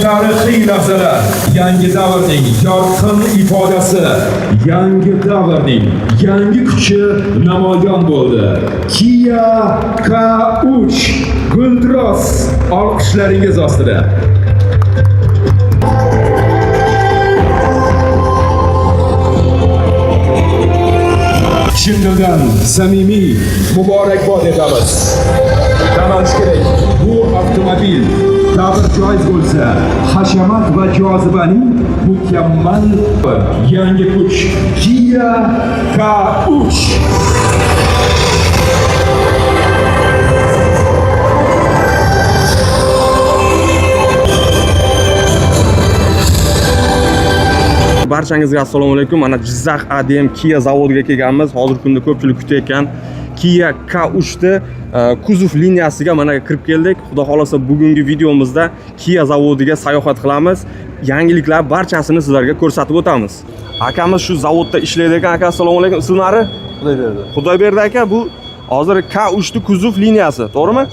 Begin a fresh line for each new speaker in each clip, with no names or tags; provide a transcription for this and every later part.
tarixiy lahzalar, yangi davrning yorqin ifodasi, yangi davrning yangi kuchi namoyon bo'ldi. Kia K3 Gultros olqishlaringiz ostida. Chindan samimiy muborakbod etamiz. Tananish kerak, bu avtomobil ta'bir joiz bo'lsa, hashamat va jozibaning mukammal yangi kuch Kia K3.
Barchangizga assalomu alaykum. Mana Jizzax ADM Kia zavodiga kelganmiz. Hozirgi kunda ko'pchilik kutayotgan Kia K3 ni kuzov liniyasiga mana kirib keldik. Xudo xolasa bugungi videomizda Kia zavodiga sayohat qilamiz. Yangiliklar barchasini sizlarga ko'rsatib o'tamiz. Akamiz shu zavodda ishlaydi ekan. Aka, assalomu alaykum. Ismlari?
Xudoyberdi.
Xudoyberdi aka, bu hozir K3 ni kuzov liniyasi, to'g'rimi?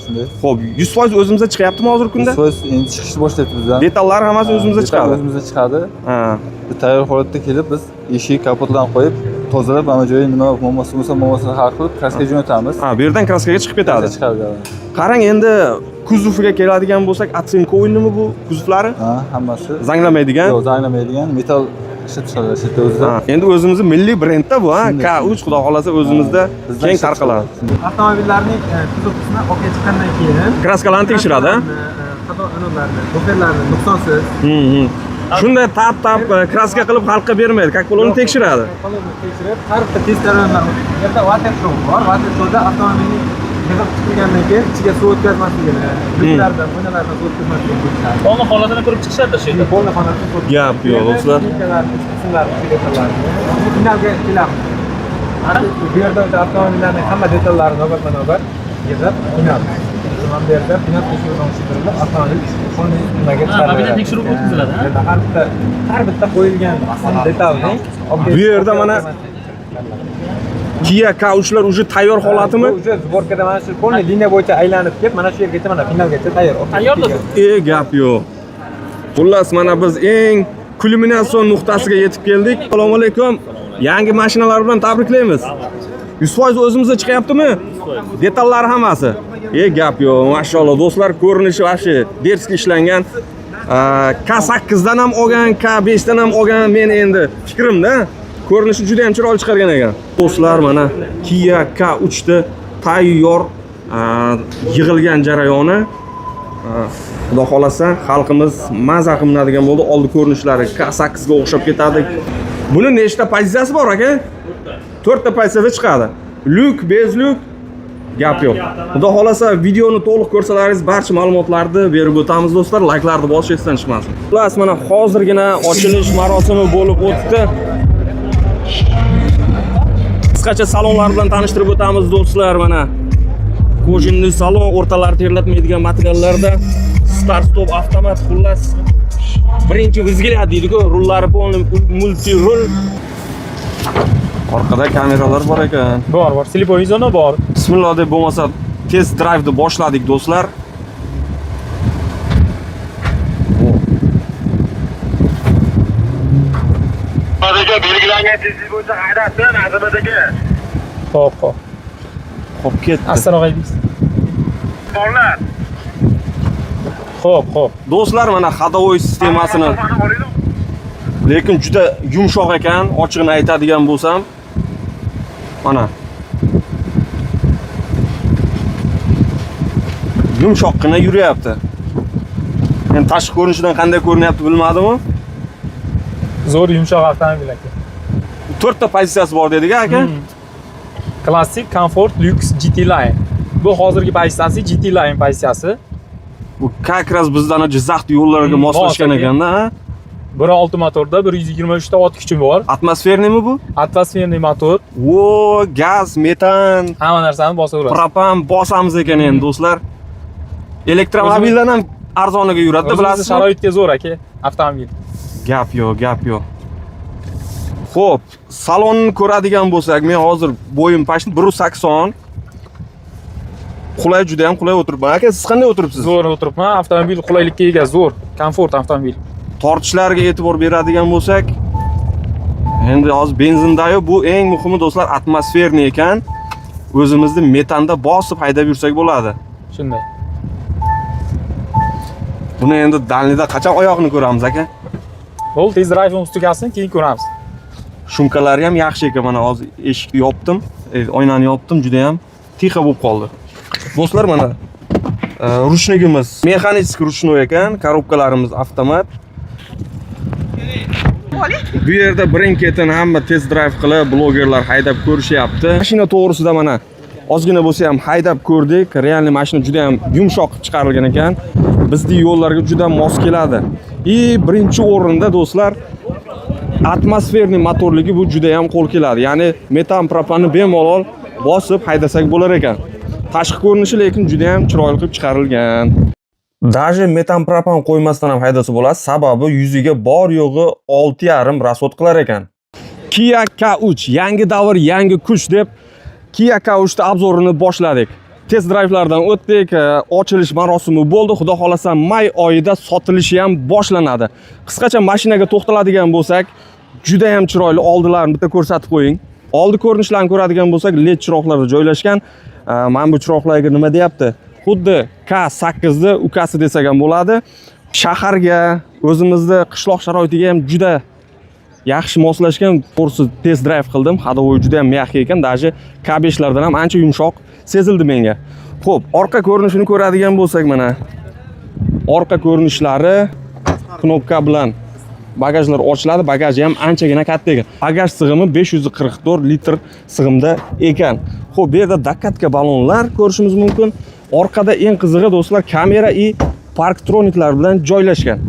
Xo'p, 100% o'zimizda chiqyaptimi hozirgi kunda?
100% endi chiqishni boshlayapti bizdan.
Detallar hammasi o'zimizda chiqadi.
O'zimizda chiqadi.
Ha.
Tayyor holatda kelib biz eshik kapotlarni qo'yib, tozalab, mana joyi nima muammosi bo'lsa, muammosini hal qilib, kraskaga jo'natamiz.
Ha, bu yerdan kraskaga chiqib ketadi.
Chiqadi.
Qarang, endi kuzoviga keladigan bo'lsak, atsenka o'yinimi bu kuzovlari?
Ha, hammasi
Zanglamaydigan?
Yo'q, zanglamaydigan metal ishlab chiqaradi o'zida.
Endi o'zimizning milliy brendda bu, ha, K3 xudo xolasa o'zimizda keng tarqaladi.
Avtomobillarning kuzov qismi oqga chiqqandan keyin
Kraskalarni tekshiradi, ha?
Xato anonlarni, buferlarni nuqsonsiz.
Shunday tap kraska qilib xalqqa bermaydi, как bo'loni tekshiradi.
Tekshirib, har bitta test jarayondan o'tib, yerda water show bor. Water showda avtomobilning yig'ib chiqilgandan keyin ichiga suv o'tkazmasligini, luklardan, oynalaridan suv o'tkazmasligini ko'rsatadi.
Polni holatini ko'rib chiqishadi shu yerda.
Polni holatini ko'rib.
Gap yo'q, do'stlar.
Finalga kelamiz. Bu yerda avtomobillarning hamma detallarini navbatma-navbat yig'ib, final. Mana bu yerda final tekshiruvdan o'tkazirilib, avtomobil nimaga chiqariladi.
Mobilda tekshiruv o'tkaziladi, ha?
Har bitta qo'yilgan detalning
Bu yerda mana Kia K3lar уже tayyor holatimi?
Уже sborkada mana shu polniy liniya bo'yicha aylanib kelib, mana shu yergacha mana finalgacha tayyor.
Tayyordir.
Gap yo'q. Xullas, mana biz eng kulminatsion nuqtasiga yetib keldik. Assalomu alaykum. Yangi mashinalar bilan tabriklaymiz. 100% o'zimizda chiqyaptimi? Detallari hammasi. Gap yo'q. Mashalloh, do'stlar, ko'rinishi vaqti derski ishlangan. K8 dan ham olgan, K5 dan ham olgan, men endi fikrimda ko'rinishi juda ham chiroyli chiqargan ekan. Do'stlar, mana Kia K3 da tayyor yig'ilgan jarayoni. Xudo xolasa xalqimiz maza qiladigan bo'ldi. Oldi ko'rinishlari K8 ga o'xshab ketadi. Buni nechta pozitsiyasi bor aka? 4 ta pozitsiyada chiqadi. Lyuk, bez lyuk, gap yo'q. Xudo xolasa videoni to'liq ko'rsalaringiz barcha ma'lumotlarni berib o'tamiz do'stlar. Like'larni bosish esdan chiqmasin. Xullas, mana hozirgina ochilish marosimi bo'lib o'tdi. Qisqacha salonlar bilan tanishtirib o'tamiz do'stlar. Mana kojinli salon, o'rtalari terlatmaydigan materiallarda, start stop avtomat, xullas birinchi vizgilat deydi-ku, rullari polni multi rul. Orqada kameralar bor ekan.
Bor, slepoviy zona bor.
Bismillah deb bo'lmasa test drive'ni boshladik do'stlar.
Hozirga belgilangan tezlik bo'yicha haydasdan azamadagi.
Xo'p.
Xo'p, ketdi.
Astroq aytdingiz.
Borlar.
Xo'p.
Do'stlar, mana ходовой sistemasini lekin juda yumshoq ekan, ochiqni aytadigan bo'lsam. Mana yumshoqqina yuryapti. Men tashqi ko'rinishidan qanday ko'rinyapti bilmadim-ku.
Zo'r yumshoq avtomobil aka.
4 ta pozitsiyasi bor dedik aka.
Klassik, Comfort, Lux, GT Line. Bu hozirgi pozitsiyasi GT Line pozitsiyasi.
Bu как раз bizdan Jizzax yo'llariga moslashgan ekanda, ha?
1.6 motorda 123 ta ot kuchi bor.
Atmosfernimi bu?
Atmosferniy motor.
Vo, gaz, metan,
Hamma narsani bosaveradi.
propan bosamiz ekan endi do'stlar. Elektromobildan ham arzoniga yuradi, bilasizmi?
Sharoitga zo'r aka avtomobil.
Gap yo'q. Xo'p, salonni ko'radigan bo'lsak, men hozir bo'yim pashni 1.80. Qulay, juda ham qulay o'tiribman. Aka, siz qanday o'tiribsiz?
Zo'r o'tiribman. Avtomobil qulaylikka ega, zo'r. komfort avtomobil.
Tortishlarga e'tibor beradigan bo'lsak, endi hozir benzindayu bu eng muhimi do'stlar atmosferniy ekan. O'zimizni metanda bosib haydab yursak bo'ladi.
Shunday.
Buni endi dalnida qachon oyoqni ko'ramiz aka?
Bo'ldi, tez drive ustigasini keyin ko'ramiz.
Shumkalari ham yaxshi ekan. Mana hozir eshikni yopdim, oynani yopdim, juda ham tixa bo'lib qoldi. Do'stlar, mana ruchligimiz mexanik ruchnoy ekan, korobkalarimiz avtomat. Bu yerda birin-ketin hamma test drive qilib, blogerlar haydab ko'rishyapti. Mashina to'g'risida mana ozgina bo'lsa ham haydab ko'rdik. Realniy mashina juda ham yumshoq chiqarilgan ekan. Bizning yo'llarga juda mos keladi. Birinchi o'rinda do'stlar, atmosferniy motorligi bu juda ham qo'l keladi. Ya'ni metan propanni bemalol bosib haydasak bo'lar ekan. Tashqi ko'rinishi lekin juda ham chiroyli qilib chiqarilgan. Даже metan propan qo'ymasdan ham haydasa bo'ladi, sababi yuziga bor yo'g'i 6,5 rasvod qilar ekan. Kia K3 yangi davr, yangi kuch deb Kia K3 da obzorini boshladik. Test drayvlardan o'tdik, ochilish marosimi bo'ldi. Xudo xolasa may oyida sotilishi ham boshlanadi. Qisqacha mashinaga to'xtaladigan bo'lsak, juda ham chiroyli. Oldilarini bitta ko'rsatib qo'ying. Oldi ko'rinishlarni ko'radigan bo'lsak, LED chiroqlarda joylashgan. Mana bu chiroqlarga nima deyapti? Xuddi K8 da ukasi desak ham bo'ladi. Shaharga, o'zimizda qishloq sharoitiga ham juda yaxshi moslashgan. To'g'risi test drive qildim. Hadovoy juda ham mexi ekan, даже K5 lardan ham ancha yumshoq sezildi menga. Xo'p, orqa ko'rinishini ko'radigan bo'lsak, mana orqa ko'rinishlari knopka bilan bagajlar ochiladi. Bagaji ham anchagina katta ekan. Bagaj sig'imi 544 litr sig'imda ekan. Xo'p, bu yerda dakatka balonlar ko'rishimiz mumkin. Orqada eng qizig'i do'stlar, kamera va parktroniklar bilan joylashgan.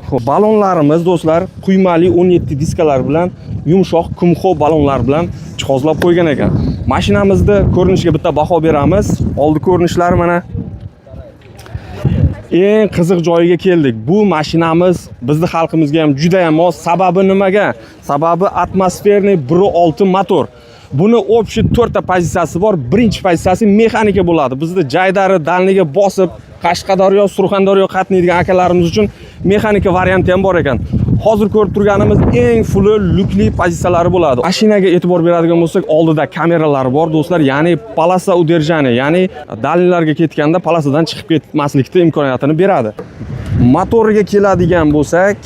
Xo'p, balonlarimiz do'stlar quymali 17 diskalar bilan yumshoq kumxo balonlar bilan jihozlab qo'ygan ekan. Mashinamizda ko'rinishiga bitta baho beramiz. Oldi ko'rinishlari mana. Eng qiziq joyiga keldik. Bu mashinamiz bizning xalqimizga ham juda ham mos. Sababi nimaga? Sababi atmosferniy 1.6 motor. Buni общий 4 ta pozitsiyasi bor. Birinchi pozitsiyasi mexanika bo'ladi. Bizda jaydari dalniga bosib Qashqadaryo, Surxondaryo qatnaydigan akalarimiz uchun mexanika varianti ham bor ekan. Hozir ko'rib turganimiz eng fulli lukli pozitsiyalari bo'ladi. Mashinaga e'tibor beradigan bo'lsak, oldida kameralari bor do'stlar, ya'ni palasa udержания, ya'ni dalillarga ketganda palasadan chiqib ketmaslikning imkoniyatini beradi. Motoriga keladigan bo'lsak,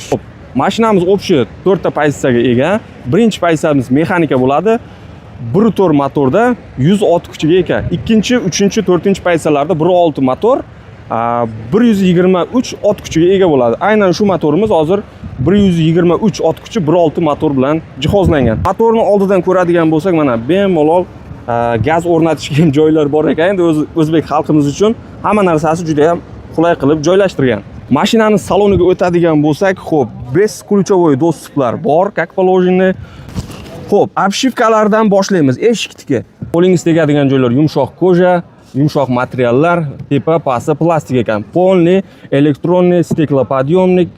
mashinamiz общий 4 ta pozitsiyaga ega. Birinchi pozitsiyamiz mexanika bo'ladi. 1.4 motorda 100 ot kuchiga ega. Ikkinchi, uchinchi, to'rtinchi pozitsiyalarda 1.6 motor 123 ot kuchiga ega bo'ladi. Aynan shu motorimiz hozir 123 ot kuchi 1.6 motor bilan jihozlangan. Motorni oldidan ko'radigan bo'lsak, mana bemalol gaz o'rnatishga joylar bor ekan. Endi o'zbek xalqimiz uchun hamma narsasi juda ham qulay qilib joylashtirgan. Mashinaning saloniga o'tadigan bo'lsak, xo'p, besключевой доступlar bor, как положено. Xo'p, obshivkalardan boshlaymiz. Eshikdagi qo'lingiz tegadigan joylar yumshoq koja, yumshoq materiallar, tepa pasti plastik ekan. Polni, elektronniy steklopodъемник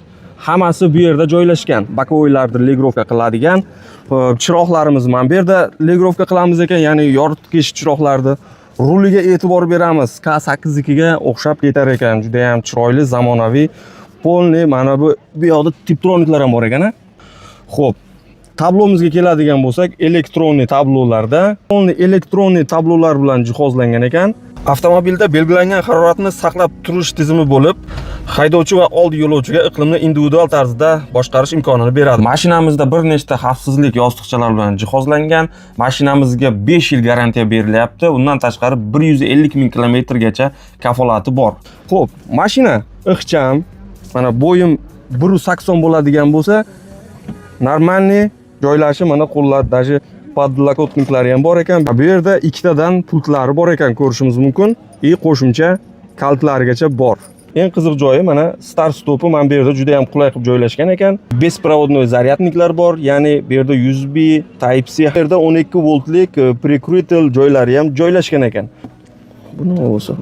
hammasi bu yerda joylashgan. Bokovoylarni legrovka qiladigan. Chiroqlarimiz mana bu yerda legrovka qilamiz ekan, ya'ni yoritgich chiroqlarni. Ruliga e'tibor beramiz. K8 ga o'xshab ketar ekan. Juda ham chiroyli, zamonaviy. Polni, mana bu yoqda tiptroniklar ham bor ekan. Xo'p, tablomizga keladigan bo'lsak, elektronniy tablolarda, elektronniy tablolar bilan jihozlangan ekan. Avtomobilda belgilangan haroratni saqlab turish tizimi bo'lib, haydovchi va oldi yo'lovchiga iqlimni individual tarzda boshqarish imkonini beradi. Mashinamizda bir nechta xavfsizlik yostiqchalar bilan jihozlangan. Mashinamizga 5 yil garantiya berilyapti. Undan tashqari 150 ming kilometrgacha kafolati bor. Xo'p, mashina ixcham, mana bo'yim 1.80 bo'ladigan bo'lsa, normalniy joylashi mana qo'llar, даже podlokotniklari ham bor ekan. Bu yerda ikkitadan pultlari bor ekan, ko'rishimiz mumkin. Qo'shimcha kaltlarigacha bor. Eng qiziq joyi mana start stopi mana bu yerda juda ham qulay qilib joylashgan ekan. Беспроводной zaryadniklar bor, ya'ni bu yerda USB Type-C, bu yerda 12 voltlik prikrutel joylari ham joylashgan ekan. Bu nima bo'lsa?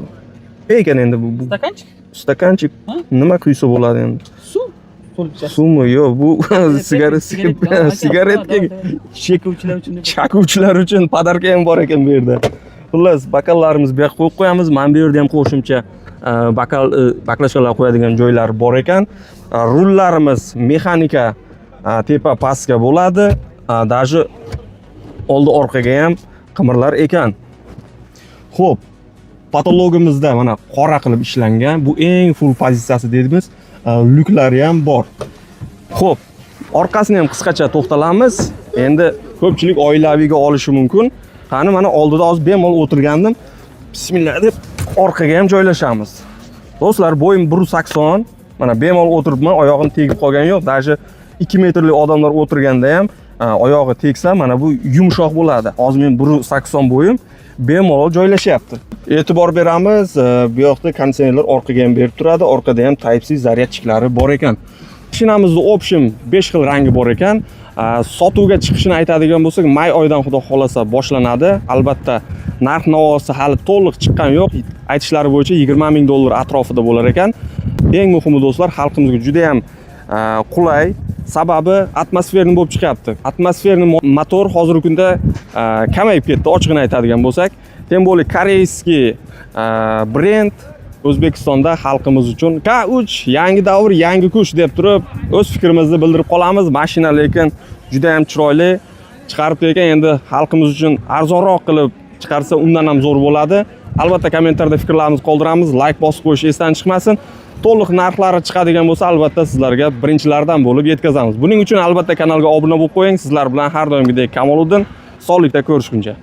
Ekan endi bu
Stakanchik?
Stakanchik nima quysa bo'ladi endi?
Suv.
Suvmi? Yo'q, bu sigaretga chekuvchilar uchun podarka ham bor ekan bu yerda. Xullas, bakallarimizni bu yoqqa qo'yib qo'yamiz. Mana bu yerda ham qo'shimcha baklashkalar qo'yadigan joylar bor ekan. Rullarimiz mexanika tepa pastga bo'ladi. Даже oldi orqaga ham qimirlar ekan. Xo'p, patologimizda mana qora qilib ishlangan. Bu eng full pozitsiyasi deymiz. Lyuklari ham bor. Xo'p, orqasini ham qisqacha to'xtalamiz. Endi ko'pchilik oilaviyga olishi mumkin. Qani mana oldida hozir bemalol o'tirgandim. Bismillah deb orqaga ham joylashamiz. Do'stlar, bo'yim 1.80. Mana bemalol o'tiribman, oyog'im tegib qolgani yo'q. Даже 2 metrli odamlar o'tirganda ham oyog'i tegsa, mana bu yumshoq bo'ladi. Hozir men 1.80 bo'yim, bemalol joylashyapti. E'tibor beramiz, bu yoqda konditsionerlar orqaga ham berib turadi, orqada ham Type-C zaryadchiklari bor ekan. Mashinamizning option 5 xil rangi bor ekan. Sotuvga chiqishini aytadigan bo'lsak, may oyidan xudo xolasa boshlanadi. Albatta, narx-navosi hali to'liq chiqqan yo'q. Aytishlari bo'yicha $20,000 atrofida bo'lar ekan. Eng muhimi do'stlar, xalqimizga juda ham qulay. Sababi atmosferni bo'lib chiqyapti. Atmosferni motor hozirgi kunda kamayib ketdi, ochig'ini aytadigan bo'lsak. Tem bo'li koreyskiy brend O'zbekistonda xalqimiz uchun K3 yangi davr, yangi kuch deb turib, o'z fikrimizni bildirib qolamiz. Mashina lekin juda ham chiroyli chiqarib ekan. Endi xalqimiz uchun arzonroq qilib chiqarsa undan ham zo'r bo'ladi. Albatta kommentariyada fikrlarimizni qoldiramiz. Like bosib qo'yish esdan chiqmasin. To'liq narxlari chiqadigan bo'lsa, albatta sizlarga birinchilardan bo'lib yetkazamiz. Buning uchun albatta kanalga obuna bo'lib qo'ying. Sizlar bilan har doimgidek Kamoliddin. Sog'likda ko'rishguncha.